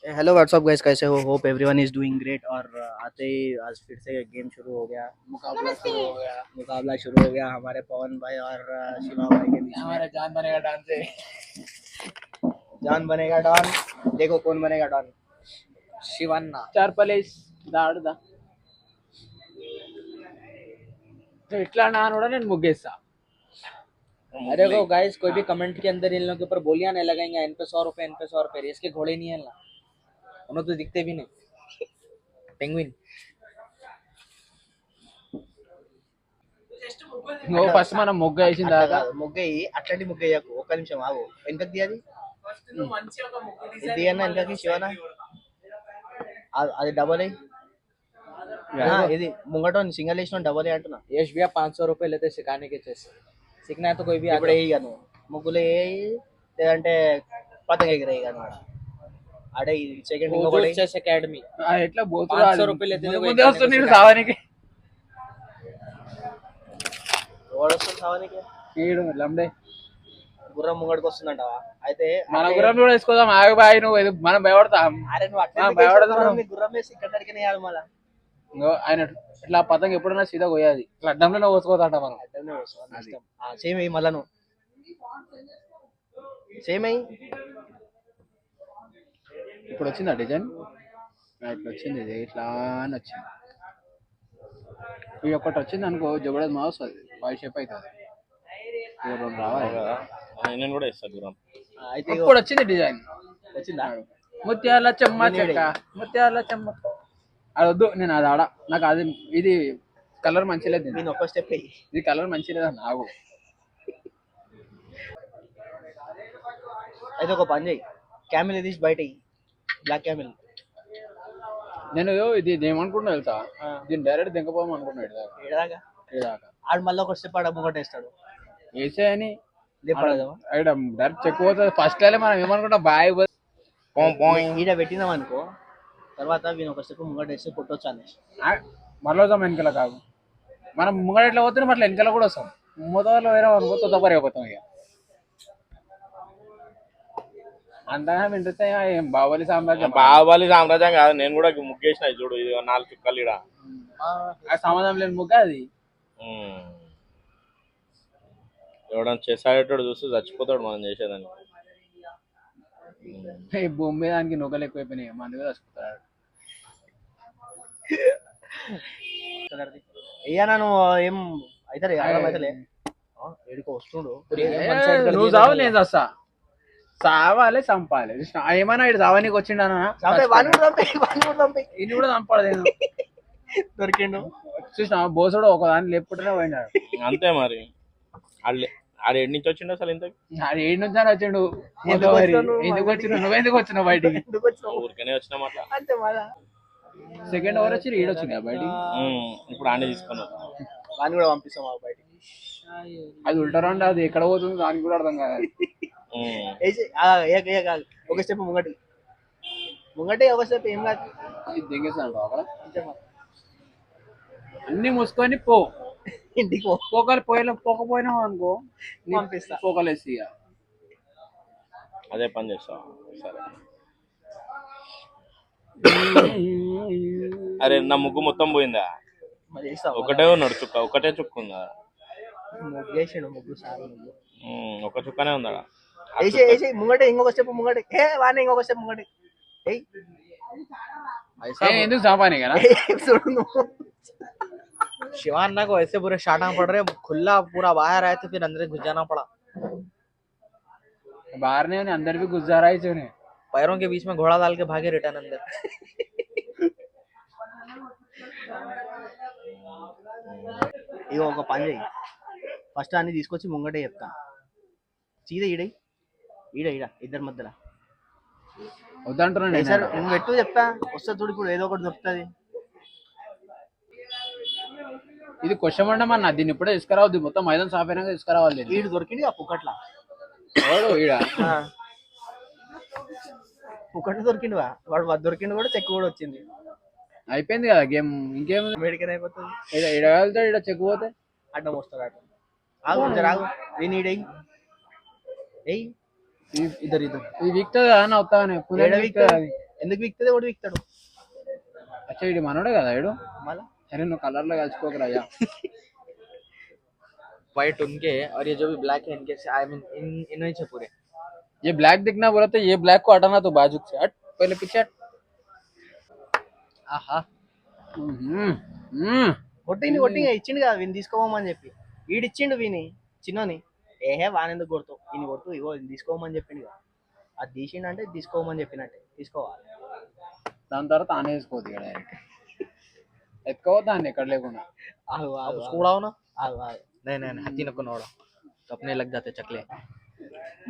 Hello what's up guys, कैसे हो? Hope everyone is doing great. और आते ही आज फिर से गेम शुरू हो गया, मुकाबला शुरू हो गया हमारे पवन भाई और शिवा भाई के बीच में। हमारा जान बनेगा डांस से। जान बनेगा डॉन। देखो कौन बनेगा डॉन। शिवन्ना चार प्लेस దాడుదా ఇట్లా నా కూడా నేను ముగ్గేస్తా. अरे वो गाइस कोई भी कमेंट के अंदर इन लोगों के ऊपर बोलियां नहीं लगाएंगे, इन पे 100 रुपए, इन पे 100 रुपए, रेस के घोड़े नहीं है ना, उन्होंने तो दिखते भी नहीं. पेंगुइन నువ్వు ఫస్ట్ మనం ముగ్గు వేసిన అట్లా తర్వాత కాదు, ముగ్గయి అట్లాంటి ముగ్గయ్యకు ఒక్క నిమిషం ఆగు. వెనకకి తీయాలి, ఇది అన్న వెనకకి శివనా. అది డబల్ అయ్యి ఇది ముంగట సింగల్ వేసిన డబల్ అయ్యి అంటున్నా. यश भैया 500 रुपए लेते सिखाने के चेस. सीखना है तो कोई भी ఇప్పుడు వేయగా నువ్వు ముగ్గులు వేయి, లేదంటే పతంగ ఎగిరేయి కదా. అడే సెకండ్ ఇంకొకటి चेस एकेडमी ఎట్లా పోతున్నా 500 रुपए लेते थे, ముందే వస్తుంది సావానికి ఓడొస్తుంది సావానికి. ఈడు లంబడే గుర్రం ముంగడికి వస్తుందంటావా? అయితే మన గుర్రం కూడా వేసుకోదాం. ఆగిపోయి నువ్వు మనం భయపడతాం. అరే నువ్వు అట్లా ఆ, ఎందుకు భయపడదు వేసావు? మనం. గుర్రం వేసి ఇక్కడ అడిగిన వేయాలి మళ్ళా. ఆయన ఇట్లా పతంగ ఎప్పుడైనా సీదా పోయాది, ఇట్లా అడ్డంలో పోసుకోదంట మనం. సేమ్ అయ్యి మళ్ళా నువ్వు సేమ్ అయ్యి. ఇప్పుడు వచ్చిందా డిజైన్? ఇట్లా వచ్చింది, ఇది ఇట్లా అని వచ్చింది. ఇది ఒకటి వచ్చింది అనుకో, జబర్దస్త్ మా వస్తుంది, బాయ్ షేప్ అవుతుంది. ఇది రెండు రావాలి కదా, నేను కూడా ఇస్తాను గురం. అయితే ఇప్పుడు వచ్చింది డిజైన్. వచ్చిందా? ముత్యాల చెమ్మ చెక్క, ముత్యాల చెమ్మ. అది వద్దు, నేను అది ఆడ. నాకు అది ఇది కలర్ మంచి లేదు, నేను ఒక్క స్టెప్ అయ్యి. ఇది కలర్ మంచి లేదు నాకు. అయితే ఒక పని చేయి, క్యామిల్ తీసి బయట బ్లాక్ క్యామిల్. నేను ఇది ఏమనుకుంటున్నా తెలుసా, దీన్ని డైరెక్ట్ దింకపోదాం అనుకున్నాడు ఏడాగా ఇదాకా. ఆడు మళ్ళీ ఒక స్టెప్ ఆడ ముంగట వేస్తాడు. వేసే అని లేపడదామా? డైరెక్ట్ చెక్ పోతుంది. ఫస్ట్ లైన్ మనం ఏమనుకుంటాం, బాయ్ ఈడ పెట్టినాం అనుకో, తర్వాత వీని ఒక స్టెప్ ముంగట వేస్తే కొట్టొచ్చు అనేసి. మరలో వస్తాం వెనకాల కాదు. మనం ముంగడ ఎట్లా పోతున్నాం అట్లా వెనకాల కూడా వస్తాం. మొదలు వేరే అనుకో తొందరగా అయిపోతాం. ఇక అంతగా వింటే బాహుబలి సామ్రాజ్యం. బాహుబలి సామ్రాజ్యం కాదు, నేను కూడా ముగ్గేసిన చూడు, ఇది 4 చుక్కలు ఇడ. సమాధానం లేని ముగ్గ అది. ఎవడన్నా చేసాడేటోడు చూస్తే చచ్చిపోతాడు మనం చేసేదాన్ని. ఈ భూమి మీద దానికి నూకలు ఎక్కువైపోయినాయి, మన మీద చచ్చిపోతాడు. అయ్యా నువ్వు ఏం అయితే అర్థమైతలే. ఏడుకో వస్తుండు. నువ్వు చావు, నేను చస్తా. చావాలి, చంపాలి. ఏమన్నా ఇటు చావానికి వచ్చిండనా? ఇన్ని కూడా చంపాలి. నేను దొరికిండు చూసిన బోసుడు ఒక దాన్ని లేపుకుంటూనే పోయినాడు. అంతే మరి. ఆడ ఎడి నుంచి వచ్చిండు అసలు ఇంత? అది ఏడు నుంచి అని వచ్చిండు. ఎందుకు వచ్చినావు? నువ్వెందుకు వచ్చినావు బయటికి? ఊరికనే వచ్చినామట. సెకండ్ ఓవర్ వచ్చి ఈడు వచ్చింది బయటికి. ఇప్పుడు ఆనే తీసుకున్నాం, వాడిని కూడా పంపిస్తాం బయటికి. అది ఉల్టా రౌండ్, అది ఎక్కడ పోతుంది దానికి కూడా అర్థం కాదు. ఒక స్టెప్ ముంగటి ముంగటే, ఒక స్టెప్ ఏం కాదు. దింగేస్తాడు అక్కడ. అన్ని మూసుకొని పో ఇంటికి పోకలు పోకపోయినావు అనుకో, పంపిస్తా. పోకలేసి ఇక అదే పని చేస్తాం. సరే. అరే నా ముగ్గు మొత్తం పోయిందా? మరి వేస్తావా? ఒకటే ఉన్నాడు చుక్క, ఒకటే చుక్క ఉందా? ముగ్గేసాడు, ముగ్గు సార్ ఒక చుక్కనే ఉందా? వేసి ముంగటే, ఇంకొక స్టెప్ ముంగటే. వాడిని ఇంకొక స్టెప్ ముంగటే. ఎందుకు సాపాని కదా. చూడు నువ్వు. शिवान्ना को ऐसे पूरे शाटा पड़ रहे, खुला पूरा बाहर आए तो फिर अंदर घुस जाना पड़ा. बाहर ने अंदर भी घुस जा रहा है, पैरों के बीच में घोड़ा डाल के भागे रिटर्न अंदर. ఇగో ఒక పని చేయి, ఫస్ట్ అన్ని తీసుకొచ్చి ముంగటే చెప్తా. సీదా ఈడ ఈడ ఈడ ఇద్దరి మధ్యలో వద్దంటున్నాను సార్. నువ్వు పెట్టు చెప్తా, వస్తా చూడు. ఇప్పుడు ఏదో ఒకటి దొరుకుతుంది. ఇది క్వశ్చన్ అన్న, దీన్ని ఇప్పుడే తీసుకురావద్దు, మొత్తం మైదానం సాఫ్ అయినాక తీసుకురావాలి. వీడు దొరికింది ఆ పుక్కట్లా. ఈడ పుక్కట్లు దొరికిండువా? వాడు దొరికిండు కూడా, చెక్ కూడా వచ్చింది. అయిపోయింది కదా గేమ్. ఇంకేం మెడికల్ అయిపోతుంది. ఈడ వెళ్తాడు, ఈడ చెక్ పోతే అడ్డం వస్తాడు. అడ్డం ఆగు, రాగు. నేను ఈడ ఇద్దరు ఇది వీక్తుంది కదా అన్న, వస్తానే ఎందుకు విక్తుంది ఒకటి విక్తాడు అచ్చా ఇది మనోడే కదా ఇడు మళ్ళా సరే నువ్వు కలర్ లో కలిసిపోకరా అయ్యా व्हाइट उनके और ये जो भी ब्लैक है इनके आई मीन इन्हीं से पूरे ये ब्लैक दिखना बोला तो ये ब्लैक को हटाना तो बाजू से हट पहले पीछे हट आहा కొట్టింది ఇచ్చిండు కదా వీని తీసుకోమని చెప్పి వీడిచ్చిండు వీని చిన్నని ఏహే వానెందుకు కొడుతావు వీని కొడుతూ ఇగో వీని తీసుకోమని చెప్పిండు కదా అది తీసిండు అంటే తీసుకోమని చెప్పినట్టే తీసుకోవాలి దాని తర్వాత ఆనే వేసుకోవద్దు ఇక్కడ డైరెక్ట్ ఎత్తుకోవద్దు దాన్ని ఎక్కడ లేకుండా ఆగు ఆగు उड़ाओ ना ఆగు ఆగు नहीं नहीं नहीं, हाथी नको नोड़ा तो अपने लग जाते चकले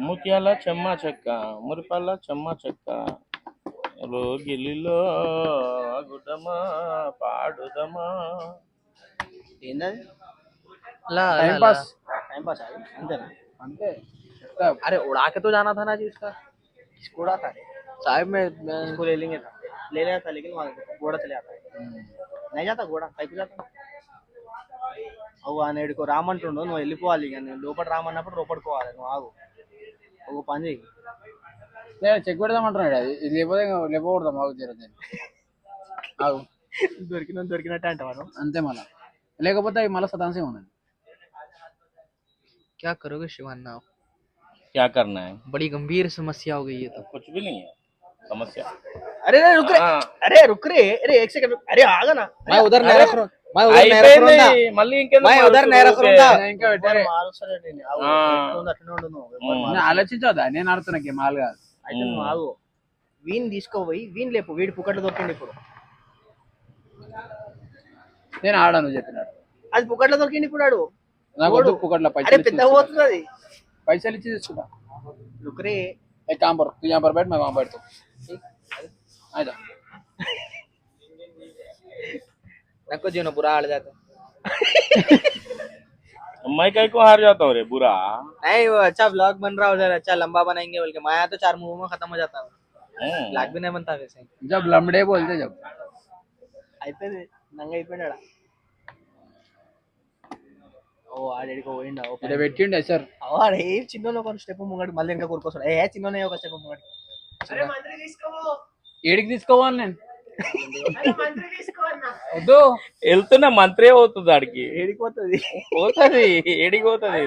ముత్యాల చెమ్మ చెక్క మురిపల్ల చెమ్మ చెక్క రోగిలిలో గుడ్డమా పాడుదమా ఏంటది ला టైం పాస్ టైం పాస్ అది అంతేనా అంతే अरे उड़ा के तो जाना था ना जी उसका కూడా था साहब में इसको ले लेंगे था ले लेना था लेकिन वहाँ घोड़ा चले आता है नहीं जाता घोड़ा పైకి जाता అవు అనేడికో రామంటుండు నువ్వు వెళ్ళిపోవాలి ఇక నేను లోపల రామన్నప్పుడు లోపలికి పోవాలి నువ్వు ఆగు ఒక పని చెయ్యి నేను చెక్ పెడదామంటున్నాడు అది ఇది లేకపోతే లేకపోకూడదాం మాకు జరుగుతుంది ఆగు దొరికినట్టే అంటావా అంతే మళ్ళా లేకపోతే అవి మళ్ళీ సదాంశం ఉన్నది क्या करोगे शिवाना क्या करना है बड़ी गंभीर समस्या हो गई है तो कुछ भी नहीं है समस्या अरे रुक रे अरे रुक रे अरे एक सेकंड अरे आगा ना मैं उधर नहीं रख रहा मैं उधर नहीं रख అయిపోయింది रहा మళ్ళీ ఇంకెందుకు मैं उधर नहीं रख ఊరికే? रहा ఇంకా పెట్టారే మారుస్తాడే నేను ఆగు ఆ. ఎట్లుంది అట్లనే ఉండు నువ్వు ఎవరు నేను ఆలోచించవద్దా నేను ఆడుతున్నా గేమ్ మాల్ కాదు అయితే నువ్వు ఆగు వీన్ తీసుకోపోయి వీన్ లేపు వీడి పుక్కట్లు దొరికింది ఇప్పుడు నేను ఆడాను చెప్పినాడు అది పుక్కట్లో దొరికింది ఇప్పుడు ఆడు నాకు వద్దు పుకట్ల अरे పైసలు పెద్ద పోతుంది అది पैसे इच्छी తీసుకుంటా रुक रे एक काम कर तू यहाँ पर बैठ मैं वहाँ बैठता हूँ आजा नको जीवन बुरा हाल जाता मैं कहीं को हार जाता हूँ रे बुरा नहीं वो अच्छा व्लॉग बन रहा उधर अच्छा लंबा बनाएंगे बोल के माया तो 4 मूवों में खत्म हो जाता है व्लॉग भी नहीं बनता वैसे जब लमड़े बोलते जब అయిపోయింది నంగా అయిపోయినాడా ఓ ఆడేడికి పోయిండా ఓ ఇక్కడ పెట్టిండే సార్ వాడు ఏ చిన్న ఒక స్టెప్ ముంగడు మళ్ళీ ఇంకా కూరుకోసాడు ఏ చిన్ననే ఒక స్టెప్ ముంగడు ఏడికి తీసుకోవాలి నేను వద్దు వెళ్తున్న మంత్రే పోతుంది ఆడికి ఏడిపోతుంది పోతుంది ఏడికి పోతుంది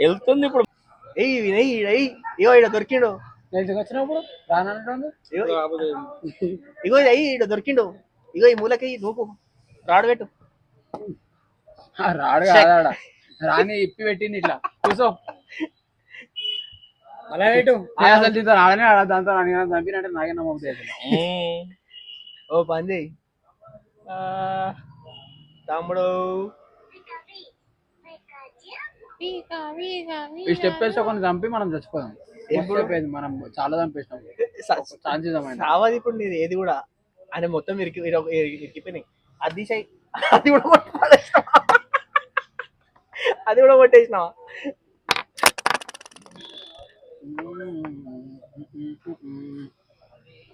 వెళ్తుంది ఇప్పుడు ఏయ్ వినయ్ ఏయ్ ఇగో ఈడ దొరికిండు నేను ఎందుకు వచ్చినప్పుడు రానంటుంది ఇగో ఇగో ఇది అయ్యి ఈడ దొరికిండు ఇగో ఈ మూలకి నువ్వు రాడు పెట్టు రాడు కాదాడ రాని ఇప్పి పెట్టింది ఇట్లా కూర్చో అలా పెట్టు అసలు దీంతో రాడనే ఆడ దాంతో చంపినట్టే నాకే నమ్మకం ఓ పని చెయ్యి తమ్ముడు ఈ స్టెప్ వేసి కొన్ని చంపి మనం చచ్చిపోదాం ఎప్పుడు మనం చాలా చంపేసినాం ఛాన్స్ ఇద్దాం సావది ఇప్పుడు నీది ఏది కూడా ఆయన మొత్తం ఇరికిపోయినాయి అది తీసేయి అది కూడా కొట్టేసినావా అది కూడా కొట్టేసినావా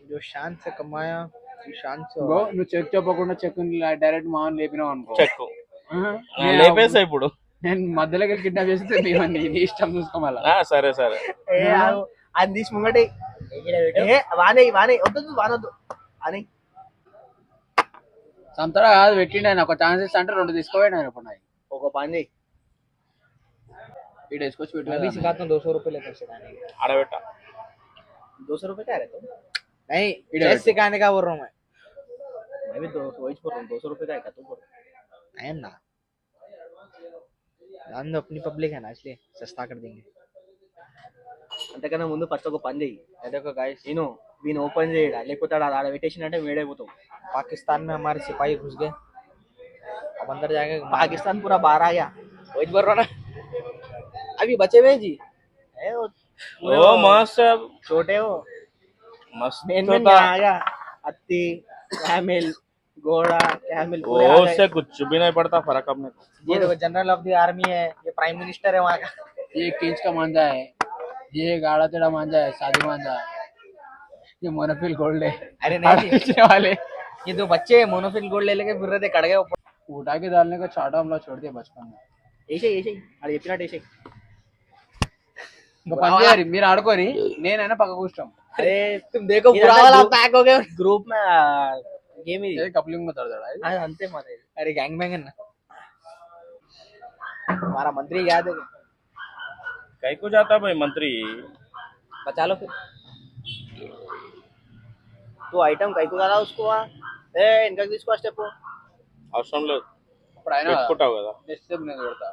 जो शान से कमाया शान से గో నువ్వు చెక్ చెప్పకుండా చెక్ డైరెక్ట్ మామూలు లేపినావు అనుకో చెక్కు ఆహా. లేపేసా ఇప్పుడు నేను మధ్యలోకి వెళ్ళి కిడ్నాప్ చేస్తే నీ ఇష్టం చూసుకోమల్లా సరే సరే ఏ ఆగు. అది తీసి ముంగటే ఏ వానే వానే వద్దు వానొద్దు అని సంతరా కాదు పెట్టిండు ఆయన ఒక ఛాన్స్ ఇస్తా అంటే 2 తీసుకోపోయాడు ఆయన ఇప్పుడు నాయి ఒక పని చెయ్యి వీడు వేసుకొచ్చి मैं भी పెట్టి सिखाता हूँ 200 रुपए लेकर सिखाने के ఆడబెట్ట 200 रुपये क्या रहता नहीं इधर चेस बैठो। सिखाने का बोल रहा हूँ मैं मैं भी 200 वही बोल रहा हूँ 200 रुपये का है क्या तू बोल है ना हम तो अपनी पब्लिक है ना इसलिए सस्ता कर देंगे అంతకన్నా ముందు ఫస్ట్ ఒక పని చెయ్యి ये देखो गाइस నేను వీని ఓపెన్ చేయడా లేకపోతే ఆడ పెట్టేసినంటే వేడైపోతావు पाकिस्तान में हमारे सिपाही घुस गए अब अंदर जाएंगे पाकिस्तान पूरा बाहर आ गया वही बोल रहा ना अभी बचे हुए हैं जी ए वो ओ मस्त छोटे हो मस्त मेन में था आ गया हत्ती कैमल घोड़ा कैमल वो उससे कुछ भी नहीं पड़ता फर्क अपने को ये देखो जनरल ऑफ द आर्मी है ये प्राइम मिनिस्टर है वहाँ का ये 1 इंच का मांझा है ये गाड़ा तेड़ा मांझा है शादी मांझा ये मोनोफिल गोल्ड है अरे नहीं जी बेचने वाले ये दो बच्चे मोनोफिल गोल्ड ले लेके फिर रहे थे कड़ गए ऊपर उठा के डालने का चाटा हमला छोड़ दिया बचपन में ఏసే ఏసే అది చెప్పినట్టు ఏసే ఇంకా పని చేయాలి మీరు ఆడుకోరి నేనైనా పక్క కూర్చోం अरे तुम देखो ये पूरा आता वाला group- पैक हो गया ग्रुप में गेम ही कपलिंग में दर्द है अंते मारे अरे गैंग बैंग है ना हमारा मंत्री याद है कहीं को जाता भाई मंत्री बचा लो फिर तो आइटम कई को डाला उसको ए इनका किसको स्टेप అవసరం లేదు ఇప్పుడు ఆయన పెట్టుకుంటావు కదా డిస్టర్బ్ నేను కొడతా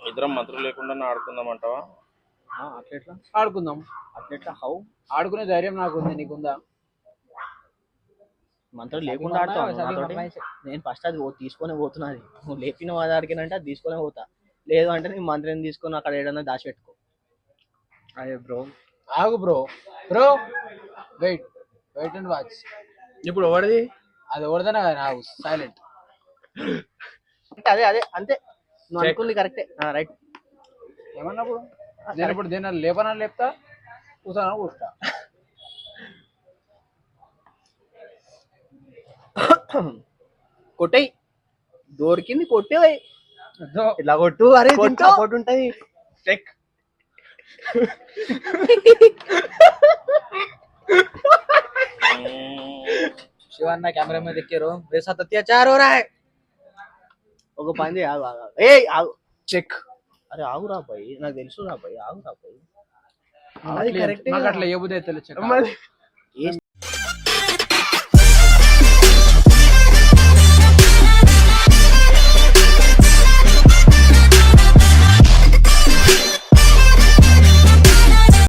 ఇద్దరం మంత్రులు లేకుండా ఆడుకుందాం అంటావా అట్లా ఆడుకుందాం అట్లా హౌ ఆడుకునే ధైర్యం నాకు ఉంది నీకుందా మంత్రం లేకుండా ఆడతావు నాతోటి నేను ఫస్ట్ అది తీసుకొని పోతున్నది నువ్వు లేపిన వాడు అడిగినంటే అది తీసుకొని పోతా లేదు అంటే నీ మంత్రం తీసుకొని అక్కడ ఏడన్నా దాచిపెట్టుకో అయ్యే బ్రో ఆగు bro bro wait wait and watch ఇప్పుడు ఎవరిది అది ఎవరిదైనా కానీ ఆగు సైలెంట్ అంటే అదే అదే అంతే నువ్వు అనుకుంది కరెక్టే రైట్ ఏమన్నప్పుడు నేను ఇప్పుడు దీన్ని లేపనా లేపుతా కూర్చోనా కూర్చుంటా కొట్టేయి దొరికింది కొట్టే అదో ఇట్లా కొట్టు అరే సపోర్ట్ ఉంటది చెక్ शिवाना कैमरे में देख के रो मेरे साथ अत्याचार हो रहा है ఒక పని చేయి, ఆగు ఆగు ఏ ఆగు చెక్ అరే ఆగురా భయ్ నాకు తెలుసు రా భయ్ ఆగురా భయ్ నాకు అట్లా ఏ బుద్ధి అయితే చెక్ ఏ